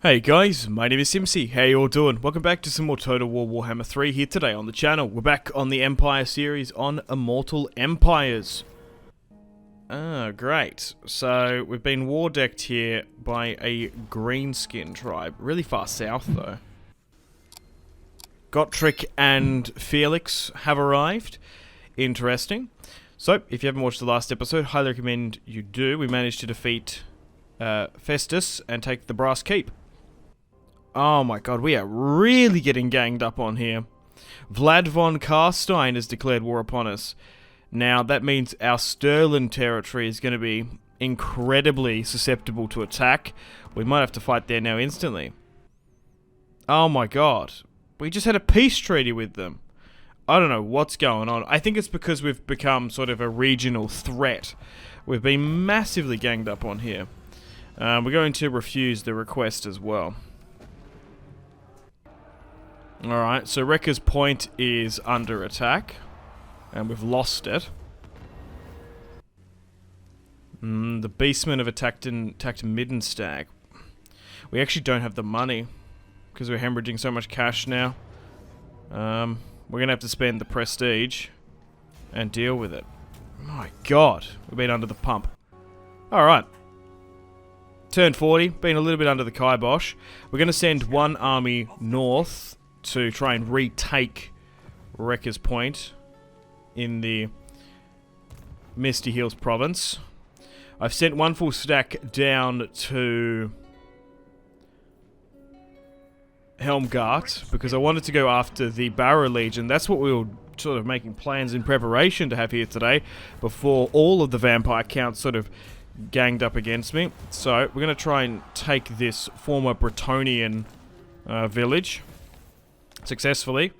Hey guys, my name is Simpzy. How you all doing? Welcome back to some more Total War Warhammer 3 here today on the channel. We're back on the Empire series on Immortal Empires. Great. So, we've been war decked here by a greenskin tribe. Really far south though. Gotrek and Felix have arrived. Interesting. So, if you haven't watched the last episode, highly recommend you do. We managed to defeat Festus and take the Brass Keep. Oh my god, we are really getting ganged up on here. Vlad von Karstein has declared war upon us. Now, that means our Stirland territory is going to be incredibly susceptible to attack. We might have to fight there now instantly. Oh my god. We just had a peace treaty with them. I don't know what's going on. I think it's because we've become sort of a regional threat. We've been massively ganged up on here. We're going to refuse the request as well. Alright, so Wrecker's Point is under attack. And we've lost it. The Beastmen have attacked Middenstag. We actually don't have the money. Because we're hemorrhaging so much cash now. We're going to have to spend the prestige. And deal with it. My god, we've been under the pump. Alright. Turn 40, been a little bit under the kibosh. We're going to send one army north to try and retake Wrecker's Point in the Misty Hills province. I've sent one full stack down to Helmgart because I wanted to go after the BARROW Legion. That's what we were sort of making plans in preparation to have here today before all of the vampire counts sort of ganged up against me. So we're going to try and take this former Bretonian village successfully,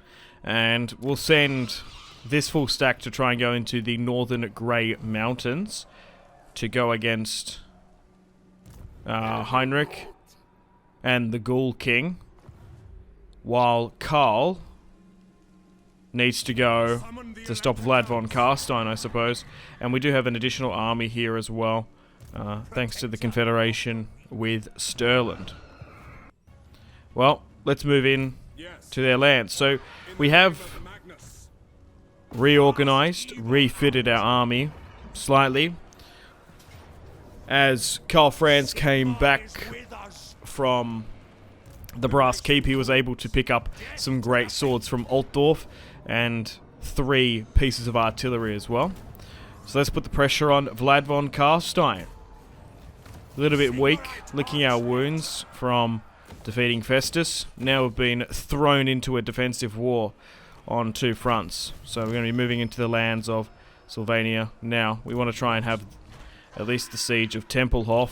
and we'll send this full stack to try and go into the Northern Grey Mountains to go against Heinrich and the Ghoul King, while Karl needs to go to stop Vlad von Karstein, I suppose. And we do have an additional army here as well, thanks to the Confederation with Stirland. Well, let's move in to their lands. So we have reorganized, refitted our army slightly. As Karl Franz came back from the Brass Keep, he was able to pick up some great swords from Altdorf and 3 pieces of artillery as well. So let's put the pressure on Vlad von Karstein. A little bit weak, licking our wounds from defeating Festus. Now we've been thrown into a defensive war on 2 fronts. So we're going to be moving into the lands of Sylvania. Now, we want to try and have at least the siege of Tempelhof,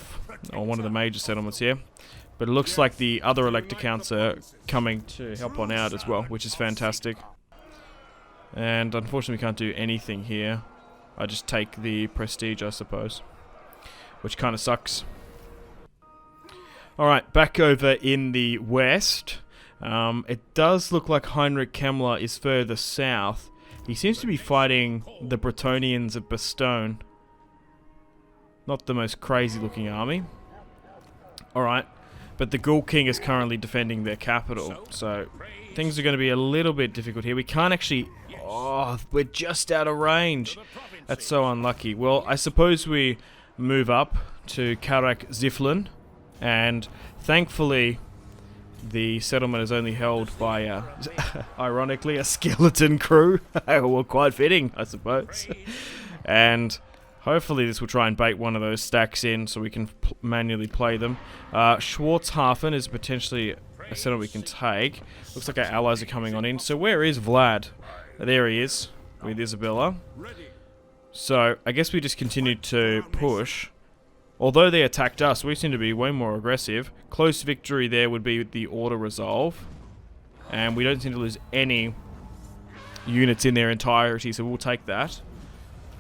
or one of the major settlements here. But it looks like the other elector counts are coming to help on out as well, which is fantastic. And unfortunately we can't do anything here. I just take the prestige, I suppose. Which kind of sucks. Alright, back over in the west. It does look like Heinrich Kemmler is further south. He seems to be fighting the Bretonians of Bastogne. Not the most crazy looking army. Alright, but the Ghoul King is currently defending their capital. So, things are going to be a little bit difficult here. We can't actually... Oh, we're just out of range. That's so unlucky. Well, I suppose we move up to Karak Ziflin. And thankfully, the settlement is only held by, ironically, a skeleton crew. Well, quite fitting, I suppose. And hopefully this will try and bait one of those stacks in so we can manually play them. Schwarzhafen is potentially a settlement we can take. Looks like our allies are coming on in. So where is Vlad? There he is, with Isabella. So I guess we just continue to push. Although they attacked us, we seem to be way more aggressive. Close victory there would be the order resolve. And we don't seem to lose any units in their entirety, so we'll take that.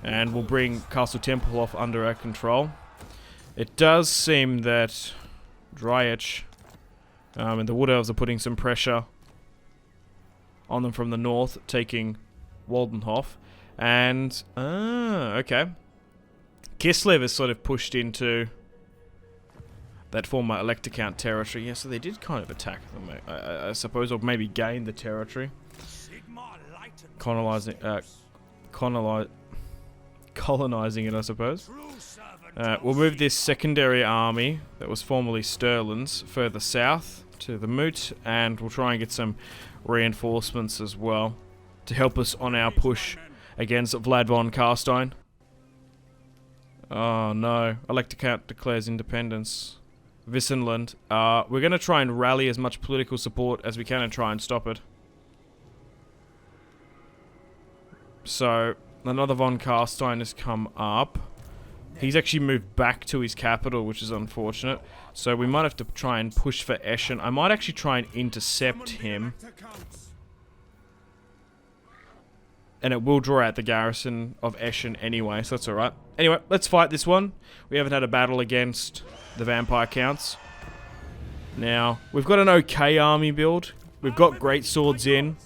And we'll bring Castle Tempelhof under our control. It does seem that Dryach and the Wood Elves are putting some pressure on them from the north, taking Waldenhof. And, okay. Kislev is sort of pushed into that former Elector Count territory. Yeah, so they did kind of attack them, I suppose, or maybe gain the territory. Colonizing it, I suppose. We'll move this secondary army that was formerly Sterling's further south to the Moot, and we'll try and get some reinforcements as well to help us on our push against Vlad von Carstein. Oh no, Elector Count declares independence. Wissenland. We're going to try and rally as much political support as we can and try and stop it. So, another von Carstein has come up. He's actually moved back to his capital, which is unfortunate. So we might have to try and push for Eschen. I might actually try and intercept him. And it will draw out the garrison of Eschen anyway, so that's alright. Anyway, let's fight this one. We haven't had a battle against the Vampire Counts. Now, we've got an okay army build. We've got great swords in.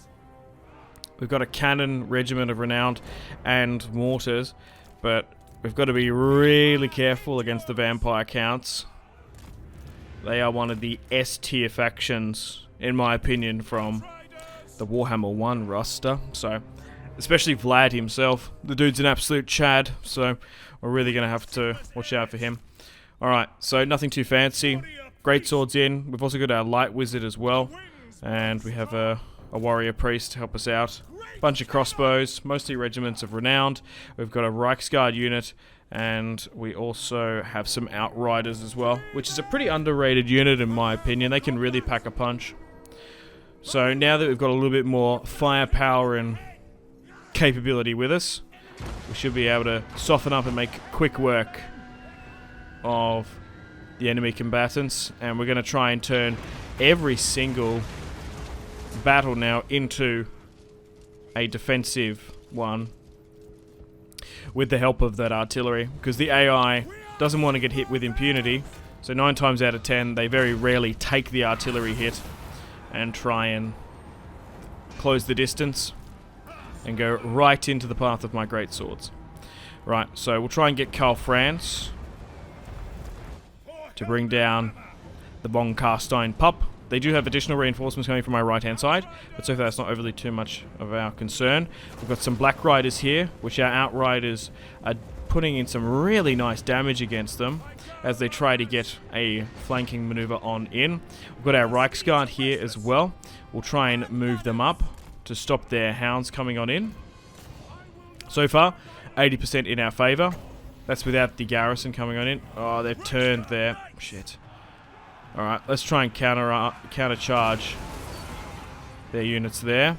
We've got a cannon regiment of renowned and mortars. But we've got to be really careful against the Vampire Counts. They are one of the S-tier factions, in my opinion, from the Warhammer 1 roster. So, especially Vlad himself. The dude's an absolute Chad, so we're really going to have to watch out for him. Alright, so nothing too fancy. Great swords in. We've also got our light wizard as well. And we have a warrior priest to help us out. Bunch of crossbows, mostly regiments of renowned. We've got a Reichsguard unit, and we also have some outriders as well, which is a pretty underrated unit in my opinion. They can really pack a punch. So now that we've got a little bit more firepower and capability with us, we should be able to soften up and make quick work of the enemy combatants, and we're going to try and turn every single battle now into a defensive one with the help of that artillery, because the AI doesn't want to get hit with impunity. So 9 times out of 10 they very rarely take the artillery hit and try and close the distance and go right into the path of my great swords. Right, so we'll try and get Karl Franz to bring down the von Carstein pup. They do have additional reinforcements coming from my right-hand side, but so far that's not overly too much of our concern. We've got some Black Riders here, which our Outriders are putting in some really nice damage against them as they try to get a flanking maneuver on in. We've got our Reichsguard here as well. We'll try and move them up to stop their hounds coming on in. So far, 80% in our favour. That's without the garrison coming on in. Oh, they've turned there. Shit. Alright, let's try and countercharge their units there.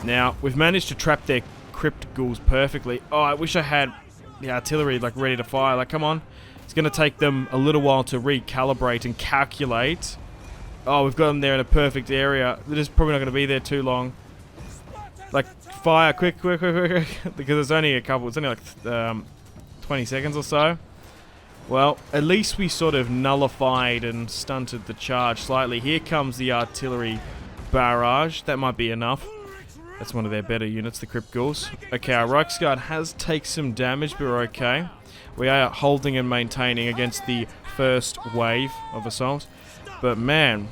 Now, we've managed to trap their crypt ghouls perfectly. Oh, I wish I had the artillery like ready to fire. Like, come on. It's going to take them a little while to recalibrate and calculate. Oh, we've got them there in a perfect area. They're just probably not going to be there too long. Like, fire, quick, quick, quick, quick, quick. Because it's only a couple, it's only like 20 seconds or so. Well, at least we sort of nullified and stunted the charge slightly. Here comes the artillery barrage. That might be enough. That's one of their better units, the Crypt Ghouls. Okay, our Reichsguard has taken some damage, but we're okay. We are holding and maintaining against the first wave of assault. But man,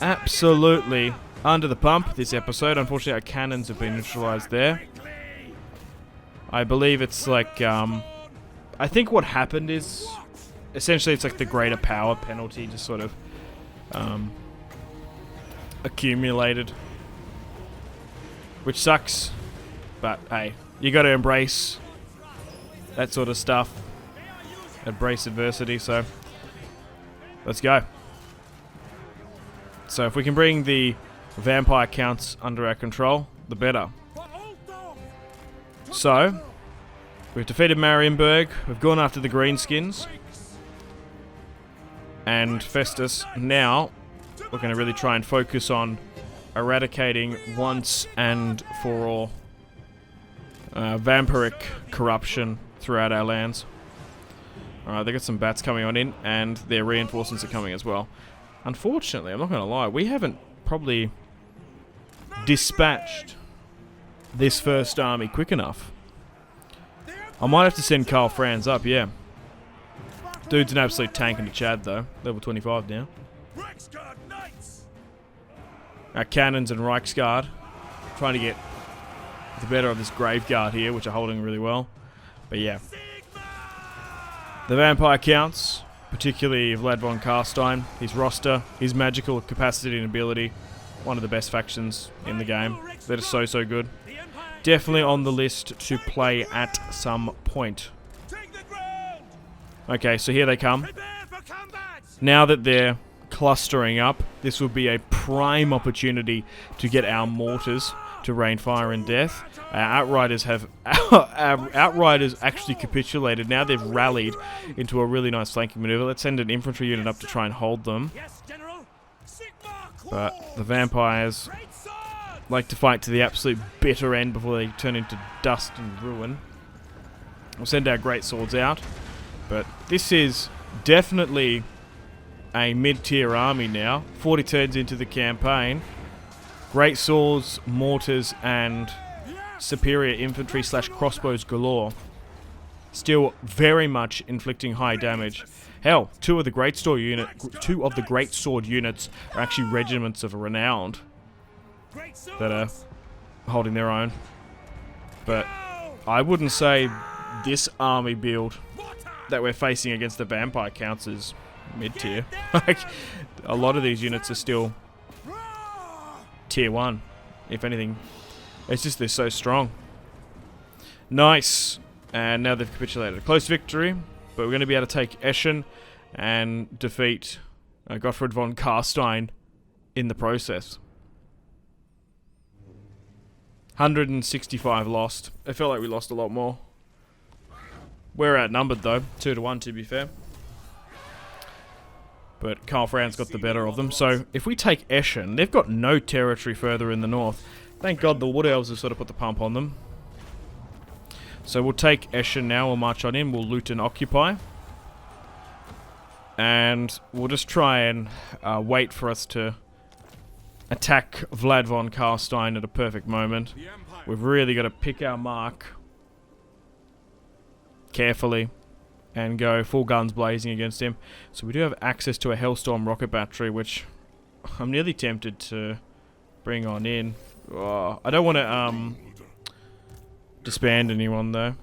absolutely under the pump this episode. Unfortunately, our cannons have been neutralized there. I believe it's like, I think what happened is, essentially it's like the greater power penalty just sort of accumulated. Which sucks, but hey, you got to embrace that sort of stuff. Embrace adversity, so let's go. So if we can bring the vampire counts under our control, the better. So, we've defeated Marienburg, we've gone after the Greenskins and Festus. Now, we're going to really try and focus on eradicating once and for all vampiric corruption throughout our lands. Alright, they got some bats coming on in, and their reinforcements are coming as well. Unfortunately, I'm not going to lie, we haven't probably dispatched this first army quick enough. I might have to send Karl Franz up, yeah. Dude's an absolute tank in the Chad though. Level 25 now. Our cannons and Reichsguard trying to get the better of this Graveguard here, which are holding really well. But yeah. The Vampire counts, particularly Vlad von Karstein, his roster, his magical capacity and ability. One of the best factions in the game. That is so, so good. Definitely on the list to play at some point. Okay, so here they come. Now that they're clustering up, this will be a prime opportunity to get our mortars to rain fire and death. Our Outriders have Outriders actually capitulated. Now they've rallied into a really nice flanking maneuver. Let's send an infantry unit up to try and hold them. But the Vampires like to fight to the absolute bitter end before they turn into dust and ruin. We'll send our great swords out. But this is definitely a mid-tier army now. 40 turns into the campaign. Great swords, mortars, and superior infantry / crossbows galore. Still very much inflicting high damage. Hell, two of the great sword units are actually regiments of renowned that are holding their own. But I wouldn't say this army build that we're facing against the Vampire counts is mid-tier. Like, a lot of these units are still tier 1, if anything. It's just they're so strong. Nice. And now they've capitulated. A close victory, but we're going to be able to take Eschen and defeat Gottfried von Karstein in the process. 165 lost. I felt like we lost a lot more. We're outnumbered though, 2-1 to be fair. But Karl Franz got the better of them. So if we take Eschen, they've got no territory further in the north. Thank God the Wood Elves have sort of put the pump on them. So we'll take Eschen now, we'll march on in, we'll loot and occupy. And we'll just try and wait for us to attack Vlad von Karstein at a perfect moment. We've really got to pick our mark carefully and go full guns blazing against him. So we do have access to a Hellstorm rocket battery, which I'm nearly tempted to bring on in. Oh, I don't want to disband anyone though.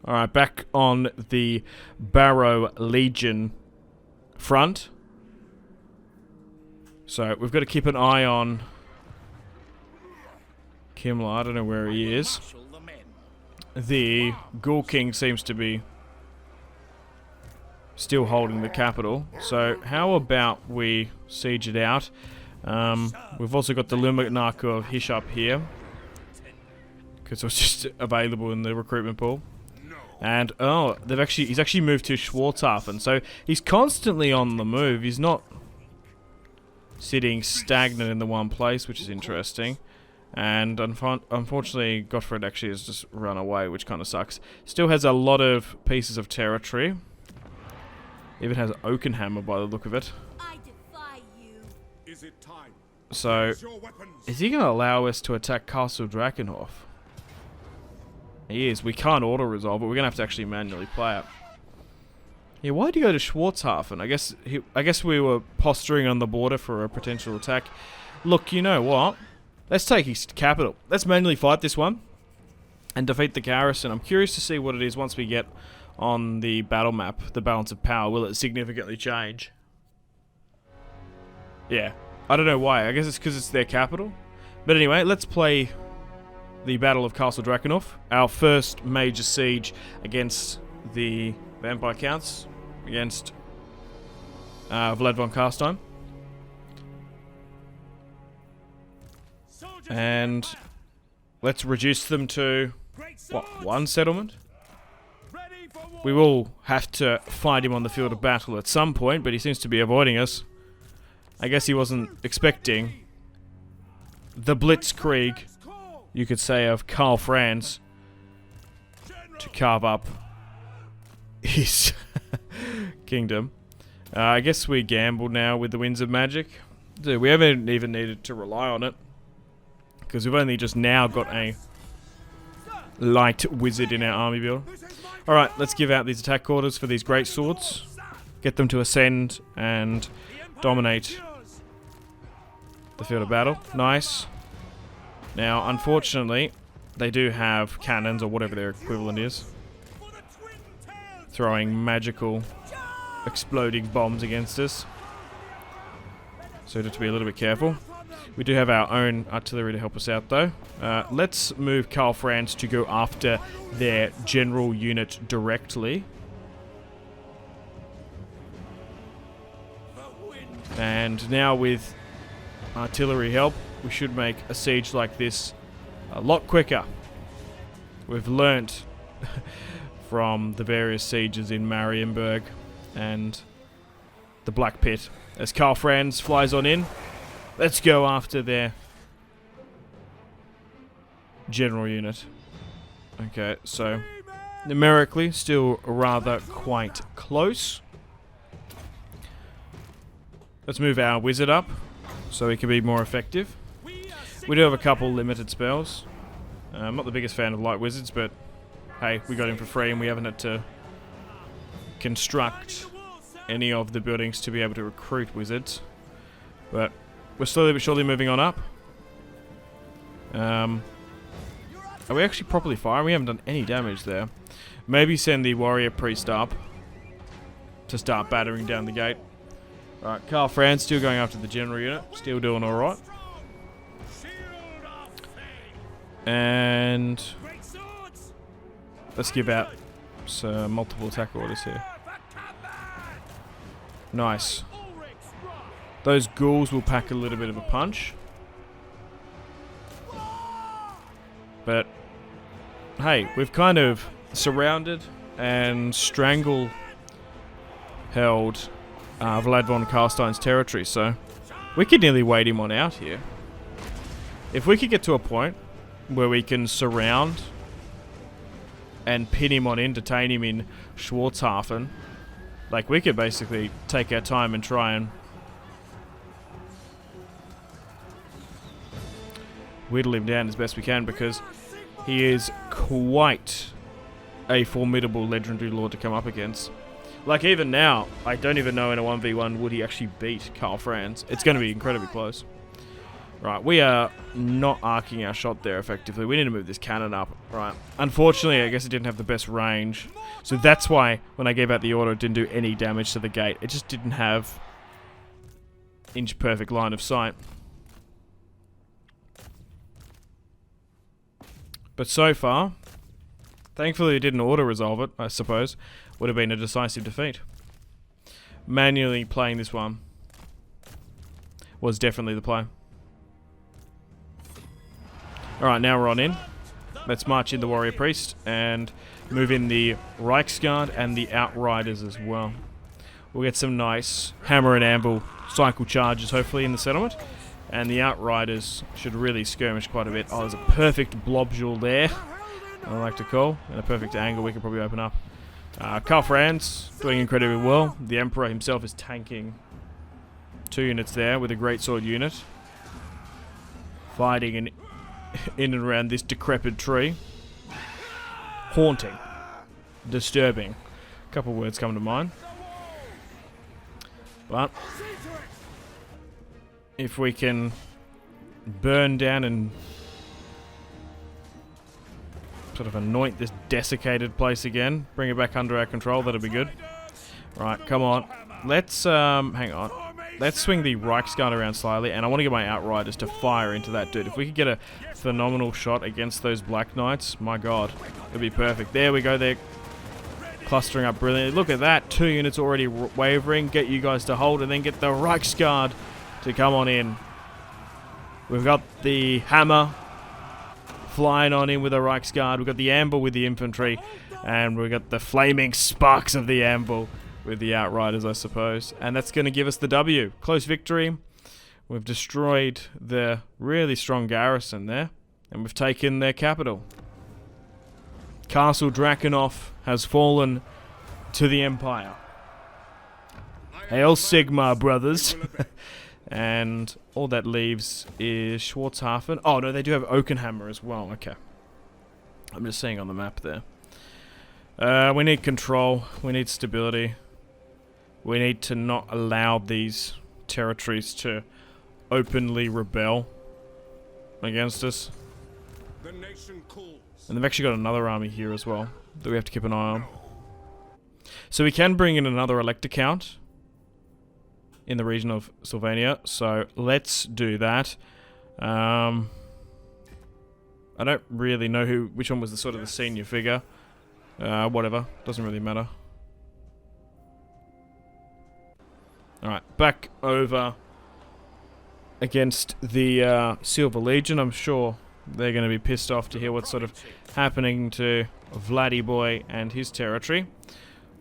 Alright, back on the Barrow Legion front. So we've got to keep an eye on Kimmler. I don't know where he is. The Ghoul King seems to be still holding the capital. So how about we siege it out? We've also got the Luminarch of Hishap here, because it was just available in the recruitment pool. And oh, he's actually moved to Schwarzhafen, so he's constantly on the move. He's not sitting stagnant in the one place, which is interesting. And unfortunately, Gottfried actually has just run away, which kind of sucks. Still has a lot of pieces of territory. Even has Oakenhammer by the look of it. I defy you. Is it time? So, is he going to allow us to attack Castle Drakenhof? He is. We can't auto-resolve, but we're going to have to actually manually play it. Yeah, why'd you go to Schwarzhafen? I guess we were posturing on the border for a potential attack. Look, you know what? Let's take his capital. Let's manually fight this one and defeat the garrison. I'm curious to see what it is once we get on the battle map, the balance of power. Will it significantly change? Yeah. I don't know why. I guess it's because it's their capital. But anyway, let's play the Battle of Castle Drakenhof. Our first major siege against the Vampire Counts, against Vlad von Karstein. And let's reduce them to, what, one settlement? We will have to fight him on the field of battle at some point, but he seems to be avoiding us. I guess he wasn't expecting the Blitzkrieg, you could say, of Karl Franz to carve up his kingdom. I guess we gambled now with the Winds of Magic. Dude, we haven't even needed to rely on it, because we've only just now got a light wizard in our army build. Alright, let's give out these attack orders for these great swords. Get them to ascend and dominate the field of battle. Nice. Now, unfortunately, they do have cannons or whatever their equivalent is. Throwing magical exploding bombs against us. So we have to be a little bit careful. We do have our own artillery to help us out though. Let's move Karl Franz to go after their general unit directly. And now with artillery help, we should make a siege like this a lot quicker. We've learnt from the various sieges in Marienburg and the Black Pit. As Karl Franz flies on in, let's go after their general unit. Okay, so numerically still rather quite close. Let's move our wizard up so he can be more effective. We do have a couple limited spells. I'm not the biggest fan of light wizards, but hey, we got him for free and we haven't had to construct any of the buildings to be able to recruit wizards. But we're slowly but surely moving on up. Are we actually properly firing? We haven't done any damage there. Maybe send the warrior priest up to start battering down the gate. Alright, Karl Franz still going after the general unit. Still doing alright. And let's give out some multiple attack orders here. Nice. Those ghouls will pack a little bit of a punch. But hey, we've kind of surrounded and strangle held Vlad von Karstein's territory, so we could nearly wait him on out here. If we could get to a point where we can surround and pin him on in, detain him in Schwarzhafen, like we could basically take our time and try and whittle him down as best we can, because he is quite a formidable legendary lord to come up against. Like even now, I don't even know in a 1v1 would he actually beat Karl Franz. It's going to be incredibly close. Right, we are not arcing our shot there effectively. We need to move this cannon up. Right, unfortunately, I guess it didn't have the best range. So that's why when I gave out the order, it didn't do any damage to the gate. It just didn't have inch perfect line of sight. But so far, thankfully it didn't auto-resolve it, I suppose. Would have been a decisive defeat. Manually playing this one was definitely the play. Alright, now we're on in. Let's march in the warrior priest and move in the Reichsguard and the Outriders as well. We'll get some nice hammer and anvil cycle charges hopefully in the settlement. And the Outriders should really skirmish quite a bit. Oh, there's a perfect blobjule there, I like to call. And a perfect angle we can probably open up. Karl Franz doing incredibly well. The Emperor himself is tanking 2 units there with a greatsword unit. Fighting in and around this decrepit tree. Haunting. Disturbing. A couple words come to mind. But if we can burn down and sort of anoint this desiccated place again, bring it back under our control, that'll be good. Right, come on. Let's, hang on. Let's swing the Reichsguard around slightly, and I want to get my Outriders to fire into that dude. If we could get a phenomenal shot against those Black Knights, my god, it'd be perfect. There we go, they're clustering up brilliantly. Look at that, 2 units already wavering. Get you guys to hold, and then get the Reichsguard to come on in. We've got the hammer flying on in with the Reichsguard. We've got the anvil with the infantry, and we've got the flaming sparks of the anvil with the Outriders, I suppose. And that's going to give us the W. Close victory. We've destroyed the really strong garrison there, and we've taken their capital. Castle Drakenhof has fallen to the Empire. Hail Sigma, brothers. And all that leaves is Schwarzhafen. Oh, no, they do have Oakenhammer as well. Okay. I'm just seeing on the map there. We need control. We need stability. We need to not allow these territories to openly rebel against us. The nation calls. And they've actually got another army here as well that we have to keep an eye on. So we can bring in another elector count in the region of Sylvania. So let's do that. I don't really know which one was the sort of the senior figure. Whatever, doesn't really matter. Alright, back over against the Silver Legion. I'm sure they're going to be pissed off to hear what's sort of happening to Vladdy Boy and his territory.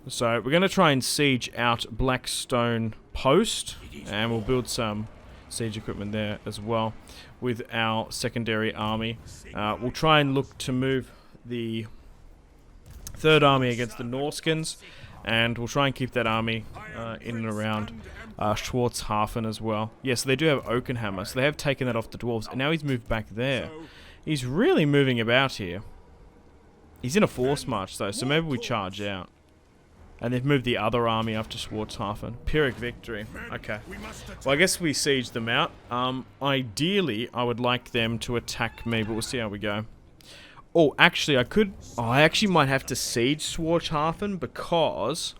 So we're going to try and siege out Blackstone Post, and we'll build some siege equipment there as well with our secondary army. We'll try and look to move the Third Army against the Norskins, and we'll try and keep that army in and around Schwarzhafen as well. Yes, they do have Oakenhammer, so they have taken that off the dwarves, and now he's moved back there. He's really moving about here. He's in a force march though, so maybe we charge out. And they've moved the other army up to Schwarzhafen. Pyrrhic victory. Okay. Well, I guess we siege them out. Ideally, I would like them to attack me, but we'll see how we go. Oh, actually, I actually might have to siege Schwarzhafen because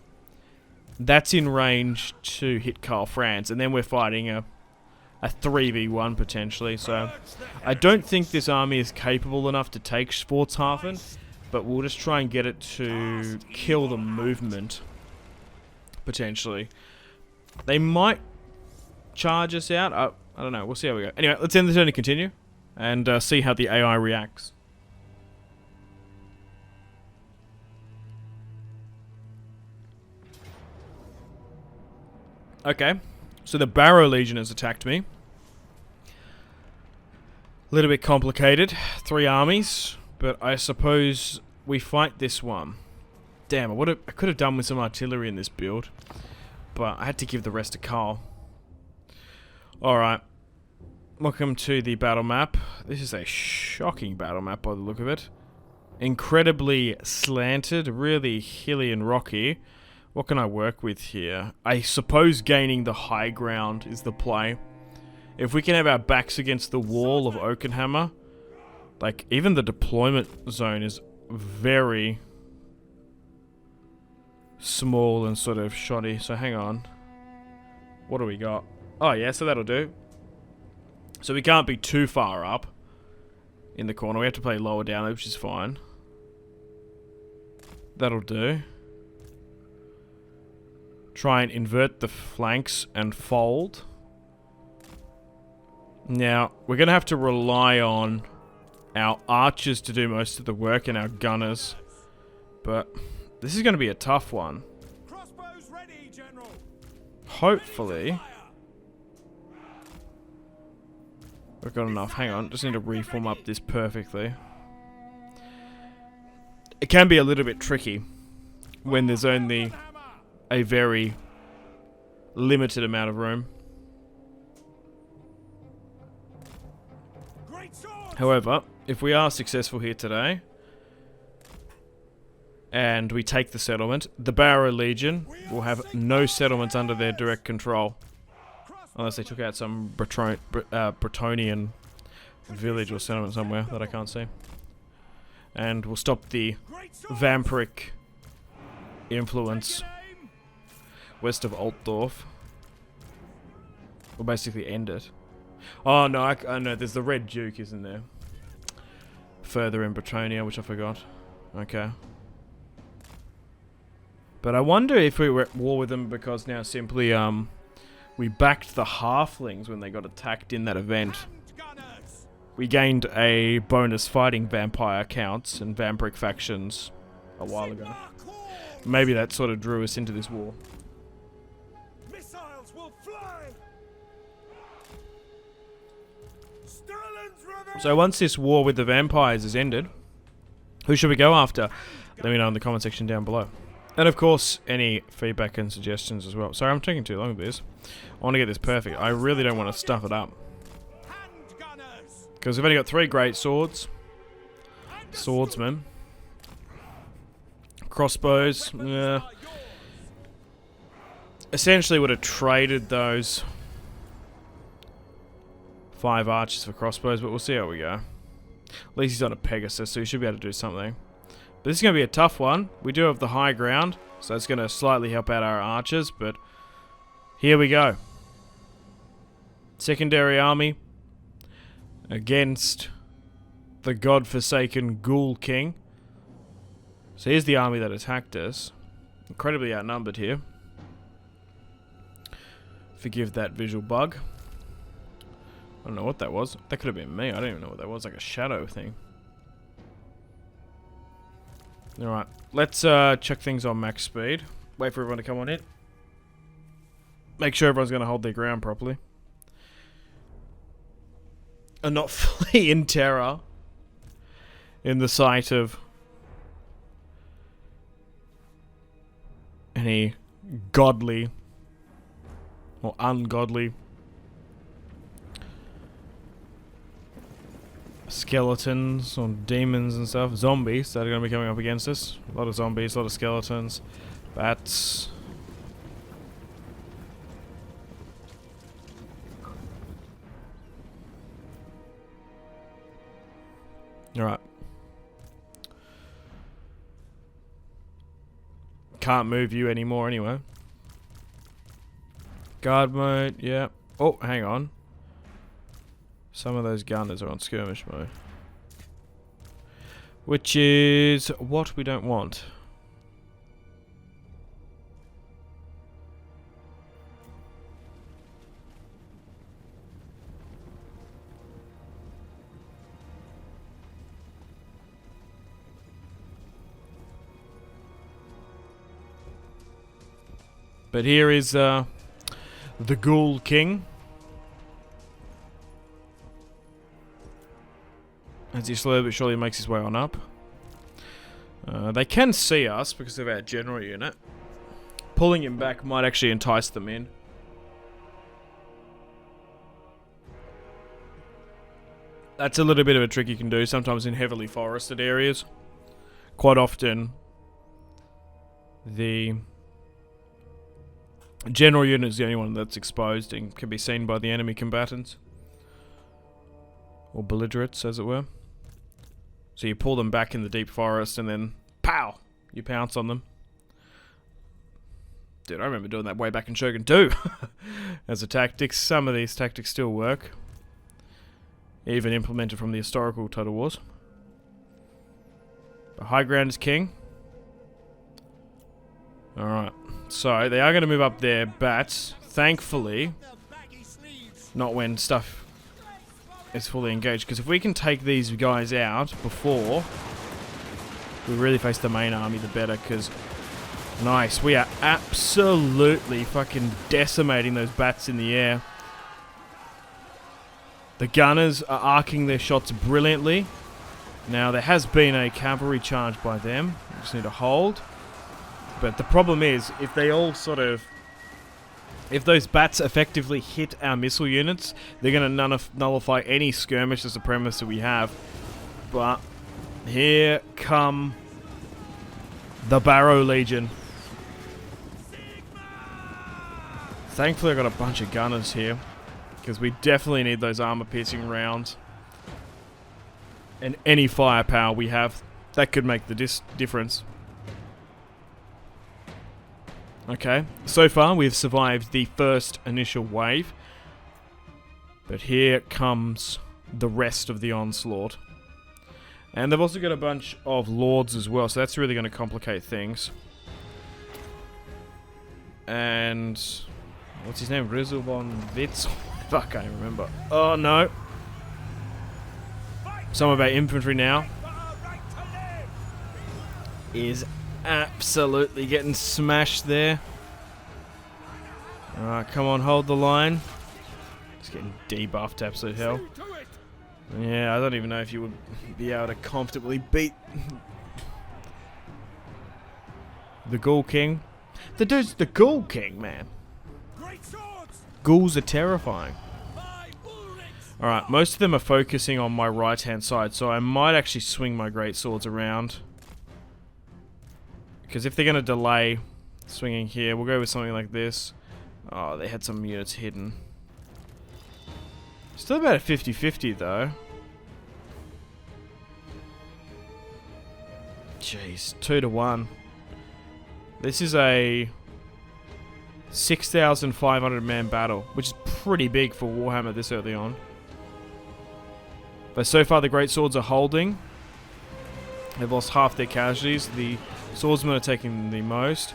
that's in range to hit Karl Franz, and then we're fighting a 3v1 potentially. So I don't think this army is capable enough to take Schwarzhafen, but we'll just try and get it to kill the movement potentially. They might charge us out. I don't know. We'll see how we go. Anyway, let's end the turn and continue, and see how the AI reacts. Okay, so the Barrow Legion has attacked me. A little bit complicated. 3 armies, but I suppose we fight this one. Damn, I could have done with some artillery in this build, but I had to give the rest to Karl. Alright, welcome to the battle map. This is a shocking battle map by the look of it. Incredibly slanted, really hilly and rocky. What can I work with here? I suppose gaining the high ground is the play. If we can have our backs against the wall of Oakenhammer, like, even the deployment zone is very small and sort of shoddy. So hang on. What do we got? Oh yeah, so that'll do. So we can't be too far up in the corner. We have to play lower down, which is fine. That'll do. Try and invert the flanks and fold. Now, we're going to have to rely on our archers to do most of the work and our gunners. But this is going to be a tough one. Crossbows ready, General. Hopefully we've got enough. Hang on, just need to reform up this perfectly. It can be a little bit tricky when there's only a very limited amount of room. However, if we are successful here today and we take the settlement, the Barrow Legion will have no settlements under their direct control, unless they took out some Bretonian village or settlement somewhere that I can't see. And we'll stop the vampiric influence west of Altdorf. We'll basically end it. Oh no, I know, there's the Red Duke, isn't there? Further in Bretonia, which I forgot. Okay. But I wonder if we were at war with them because now simply, we backed the halflings when they got attacked in that event. We gained a bonus fighting vampire counts and vampiric factions a while ago. Maybe that sort of drew us into this war. Missiles will fly. So once this war with the vampires is ended, who should we go after? Let me know in the comment section down below. And of course, any feedback and suggestions as well. Sorry, I'm taking too long with this. I want to get this perfect. I really don't want to stuff it up. Because we've only got 3 great swords. Swordsmen. Crossbows. Essentially would have traded those 5 archers for crossbows, but we'll see how we go. At least he's on a Pegasus, so he should be able to do something. But this is going to be a tough one. We do have the high ground, so it's going to slightly help out our archers, but here we go. Secondary army against the godforsaken Ghoul King. So here's the army that attacked us. Incredibly outnumbered here. Forgive that visual bug. I don't know what that was. That could have been me. I don't even know what that was. Like a shadow thing. Alright. Let's check things on max speed. Wait for everyone to come on in. Make sure everyone's going to hold their ground properly. And not flee in terror in the sight of any godly or ungodly skeletons or demons and stuff. Zombies that are going to be coming up against us. A lot of zombies, a lot of skeletons, bats. Alright. Can't move you anymore anyway. Guard mode, yeah. Oh, hang on. Some of those gunners are on skirmish mode. Which is what we don't want. But here is the Ghoul King. As he slowly but surely makes his way on up. They can see us because of our general unit. Pulling him back might actually entice them in. That's a little bit of a trick you can do sometimes in heavily forested areas. Quite often the general unit is the only one that's exposed and can be seen by the enemy combatants. Or belligerents, as it were. So you pull them back in the deep forest and then, pow! You pounce on them. Dude, I remember doing that way back in Shogun 2. As a tactic. Some of these tactics still work. Even implemented from the historical Total Wars. But high ground is king. Alright. So, they are going to move up their bats. Thankfully, not when stuff is fully engaged. Because if we can take these guys out before we really face the main army, the better. Because, nice. We are absolutely fucking decimating those bats in the air. The gunners are arcing their shots brilliantly. Now, there has been a cavalry charge by them. We just need to hold. But the problem is, if they all sort of... if those bats effectively hit our missile units, they're going to nullify any skirmish as a premise that we have. But here come the Barrow Legion. Thankfully I got a bunch of gunners here, because we definitely need those armor-piercing rounds. And any firepower we have, that could make the difference. Okay, so far we've survived the first initial wave. But here comes the rest of the onslaught. And they've also got a bunch of lords as well, so that's really going to complicate things. And... what's his name? Rizzle von Witz? Fuck, I can't remember. Oh no. Some of our infantry now is absolutely getting smashed there. Alright, come on, hold the line. It's getting debuffed to absolute hell. Yeah, I don't even know if you would be able to comfortably beat the Ghoul King. The dude's the Ghoul King, man. Ghouls are terrifying. Alright, most of them are focusing on my right hand side, so I might actually swing my great swords around. Because if they're going to delay swinging here, we'll go with something like this. Oh, they had some units hidden. Still about a 50-50 though. Jeez, 2-1. This is a 6,500 man battle, which is pretty big for Warhammer this early on. But so far the great swords are holding. They've lost half their casualties. The swordsmen are taking the most.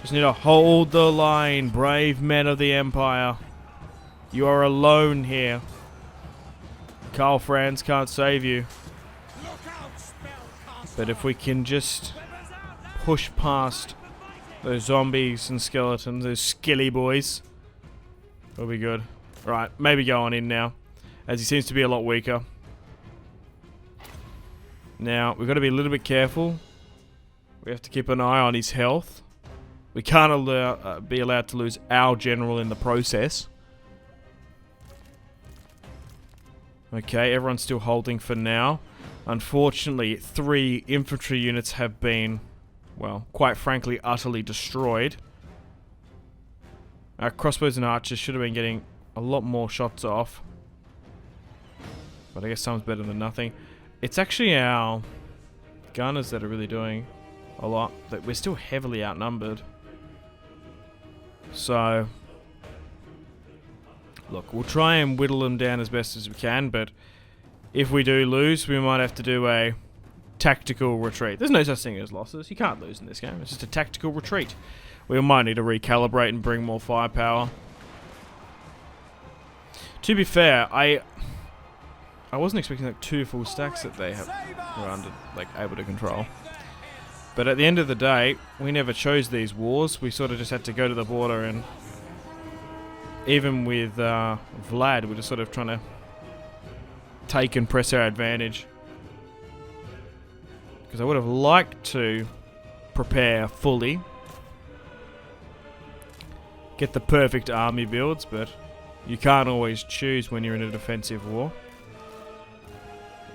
Just need to hold the line, brave men of the Empire. You are alone here. Karl Franz can't save you. But if we can just push past those zombies and skeletons, those skilly boys, we'll be good. Right, maybe go on in now, as he seems to be a lot weaker. Now, we've got to be a little bit careful. We have to keep an eye on his health. We can't be allowed to lose our general in the process. Okay, everyone's still holding for now. Unfortunately, 3 infantry units have been, well, quite frankly, utterly destroyed. Our crossbows and archers should have been getting a lot more shots off. But I guess some's better than nothing. It's actually our gunners that are really doing a lot. We're still heavily outnumbered. So, look, we'll try and whittle them down as best as we can, but if we do lose, we might have to do a tactical retreat. There's no such thing as losses. You can't lose in this game. It's just a tactical retreat. We might need to recalibrate and bring more firepower. To be fair, I wasn't expecting like 2 full stacks that they were able to control. But at the end of the day, we never chose these wars. We sort of just had to go to the border, and even with Vlad, we're just sort of trying to take and press our advantage. Because I would have liked to prepare fully, get the perfect army builds, but you can't always choose when you're in a defensive war.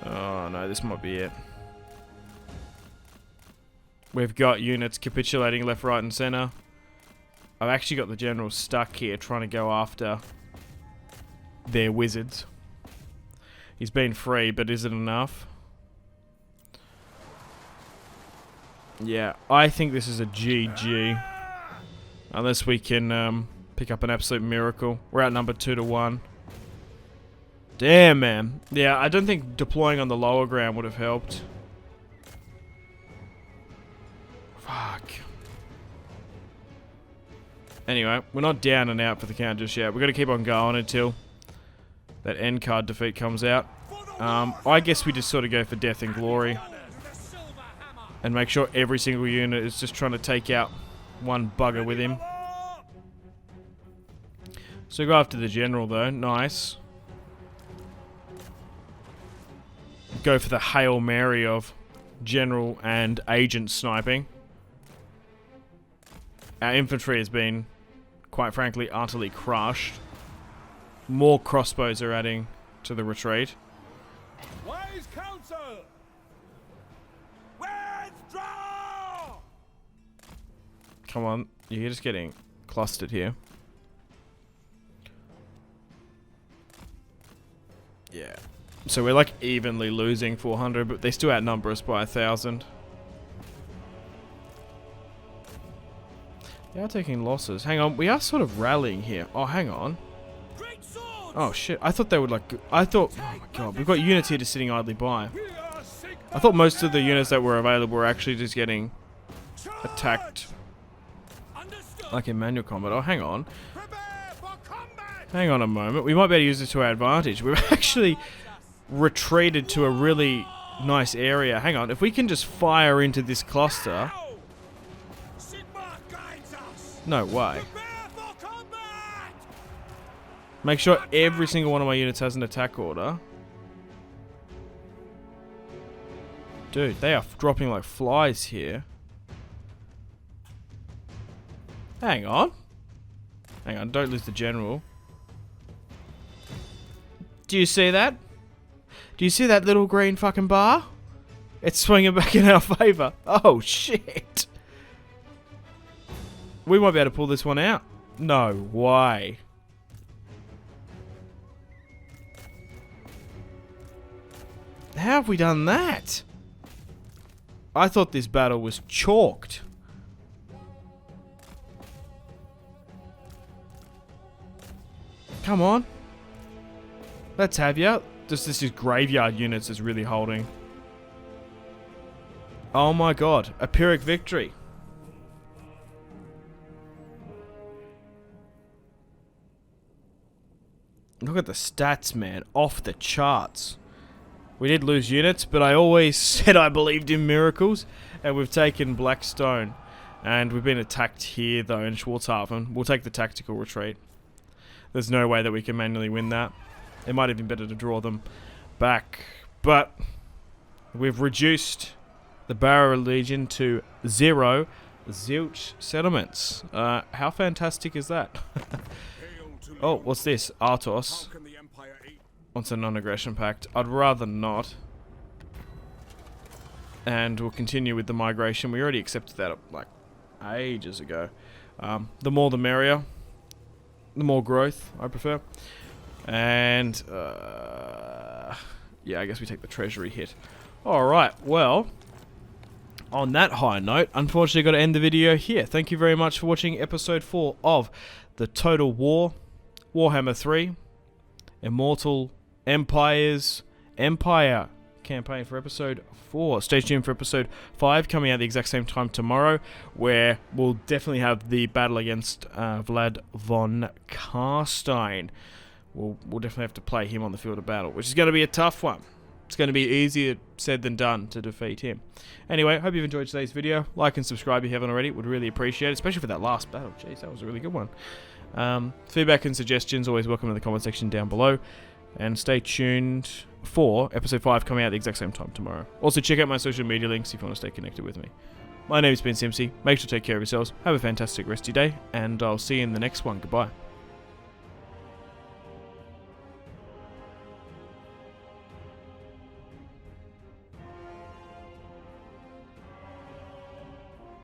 Oh no, this might be it. We've got units capitulating left, right and center. I've actually got the general stuck here trying to go after their wizards. He's been free, but is it enough? Yeah, I think this is a GG. Unless we can pick up an absolute miracle. We're outnumbered 2-1. Damn, man. Yeah, I don't think deploying on the lower ground would have helped. Fuck. Anyway, we're not down and out for the count just yet. We've got to keep on going until that end card defeat comes out. I guess we just sort of go for death and glory. And make sure every single unit is just trying to take out one bugger with him. So go after the general though. Nice. Go for the Hail Mary of general and agent sniping. Our infantry has been, quite frankly, utterly crushed. More crossbows are adding to the retreat. Wise counsel! Withdraw! Come on, you're just getting clustered here. Yeah. So we're like evenly losing 400, but they still outnumber us by 1,000. They are taking losses. Hang on, we are sort of rallying here. Oh, hang on. Oh shit, I thought they would like... oh my god, we've got units here just sitting idly by. I thought most of the units that were available were actually just getting attacked like in manual combat. Oh, hang on. Hang on a moment. We might be able to use this to our advantage. We've actually retreated to a really nice area. Hang on, if we can just fire into this cluster... No way. Make sure every single one of my units has an attack order. Dude, they are dropping like flies here. Hang on. Hang on, don't lose the general. Do you see that? Do you see that little green fucking bar? It's swinging back in our favor. Oh, shit. We might be able to pull this one out. No way. How have we done that? I thought this battle was chalked. Come on. Let's have ya. This is graveyard units is really holding. Oh my god. A Pyrrhic victory. Look at the stats, man. Off the charts. We did lose units, but I always said I believed in miracles. And we've taken Blackstone. And we've been attacked here, though, in Schwarzhafen. We'll take the tactical retreat. There's no way that we can manually win that. It might have been better to draw them back. But we've reduced the Barrow Legion to 0 zilch settlements. How fantastic is that? Oh, what's this? Artos wants a non-aggression pact. I'd rather not. And we'll continue with the migration. We already accepted that like ages ago. The more the merrier. The more growth, I prefer. And, yeah, I guess we take the treasury hit. Alright, well, on that high note, unfortunately got to end the video here. Thank you very much for watching episode 4 of the Total War Warhammer 3 Immortal Empire campaign for episode 4. Stay tuned for episode 5 coming out the exact same time tomorrow, where we'll definitely have the battle against Vlad von Karstein. We'll definitely have to play him on the field of battle, which is going to be a tough one. It's going to be easier said than done to defeat him. Anyway, hope you've enjoyed today's video. Like and subscribe if you haven't already. Would really appreciate it, especially for that last battle. Jeez, that was a really good one. Feedback and suggestions always welcome in the comment section down below. And stay tuned for episode 5 coming out the exact same time tomorrow. Also, check out my social media links if you want to stay connected with me. My name has been Simpzy. Make sure to take care of yourselves. Have a fantastic rest of your day. And I'll see you in the next one. Goodbye.